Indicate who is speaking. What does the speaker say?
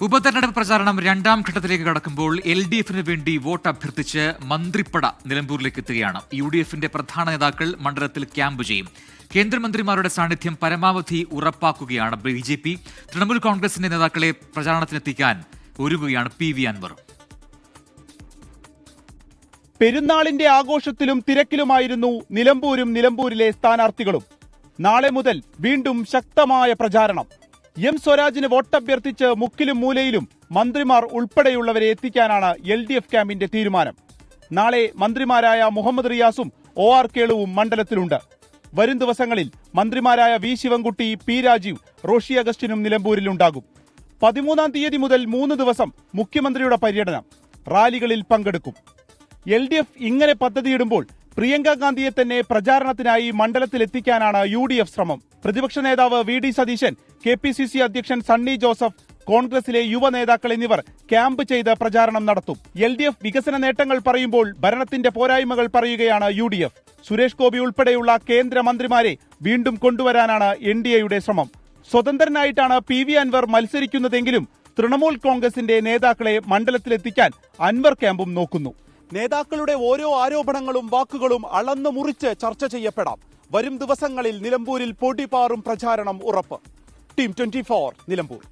Speaker 1: ഉപതെരഞ്ഞെടുപ്പ് പ്രചാരണം രണ്ടാം ഘട്ടത്തിലേക്ക് കടക്കുമ്പോൾ LDFന് വേണ്ടി വോട്ട് അഭ്യർത്ഥിച്ച് മന്ത്രിപ്പട നിലമ്പൂരിലേക്ക് എത്തുകയാണ്. UDFന്റെ പ്രധാന നേതാക്കൾ മണ്ഡലത്തിൽ ക്യാമ്പ് ചെയ്യും. കേന്ദ്രമന്ത്രിമാരുടെ സാന്നിധ്യം പരമാവധി ഉറപ്പാക്കുകയാണ് BJP. തൃണമൂൽ കോൺഗ്രസിന്റെ നേതാക്കളെ പ്രചാരണത്തിനെത്തിക്കാൻ ഒരുങ്ങുകയാണ് PV അൻവർ.
Speaker 2: പെരുന്നാളിന്റെ ആഘോഷത്തിലും തിരക്കിലുമായിരുന്നു നിലമ്പൂരിലെ സ്ഥാനാർത്ഥികളും. നാളെ മുതൽ വീണ്ടും ശക്തമായ പ്രചാരണം. എം സ്വരാജിന് വോട്ടഭ്യർത്ഥിച്ച് മുക്കിലും മൂലയിലും മന്ത്രിമാർ ഉൾപ്പെടെയുള്ളവരെ എത്തിക്കാനാണ് LDF ക്യാമ്പിന്റെ തീരുമാനം. നാളെ മന്ത്രിമാരായ മുഹമ്മദ് റിയാസും OR കേളുവും മണ്ഡലത്തിലുണ്ട്. വരും ദിവസങ്ങളിൽ മന്ത്രിമാരായ V ശിവൻകുട്ടി, P രാജീവ്, റോഷി അഗസ്റ്റിനും നിലമ്പൂരിലുണ്ടാകും. 13-ാം തീയതി മുതൽ 3 ദിവസം മുഖ്യമന്ത്രിയുടെ പര്യടനം. റാലികളിൽ പങ്കെടുക്കും. LDF ഇങ്ങനെ പദ്ധതിയിടുമ്പോൾ പ്രിയങ്ക ഗാന്ധിയെ തന്നെ പ്രചാരണത്തിനായി മണ്ഡലത്തിലെത്തിക്കാനാണ് UDF ശ്രമം. പ്രതിപക്ഷ നേതാവ് VD സതീശൻ, KPCC അധ്യക്ഷൻ സണ്ണി ജോസഫ്, കോൺഗ്രസിലെ യുവ നേതാക്കൾ എന്നിവർ ക്യാമ്പ് ചെയ്ത് പ്രചാരണം നടത്തും. LDF വികസന നേട്ടങ്ങൾ പറയുമ്പോൾ ഭരണത്തിന്റെ പോരായ്മകൾ പറയുകയാണ് UDF. സുരേഷ് ഗോപി ഉൾപ്പെടെയുള്ള കേന്ദ്രമന്ത്രിമാരെ വീണ്ടും കൊണ്ടുവരാനാണ് NDAയുടെ ശ്രമം. സ്വതന്ത്രനായിട്ടാണ് PV അൻവർ മത്സരിക്കുന്നതെങ്കിലും തൃണമൂൽ കോൺഗ്രസിന്റെ നേതാക്കളെ മണ്ഡലത്തിലെത്തിക്കാൻ അൻവർ ക്യാമ്പും നോക്കുന്നു. നേതാക്കളുടെ ഓരോ ആരോപണങ്ങളും വാക്കുകളും അളന്നു മുറിച്ച് ചർച്ച ചെയ്യപ്പെടാം. വരും ദിവസങ്ങളിൽ നിലമ്പൂരിൽ പൊടിപാറും പ്രചാരണം ഉറപ്പ്. ടീം 24 നിലമ്പൂർ.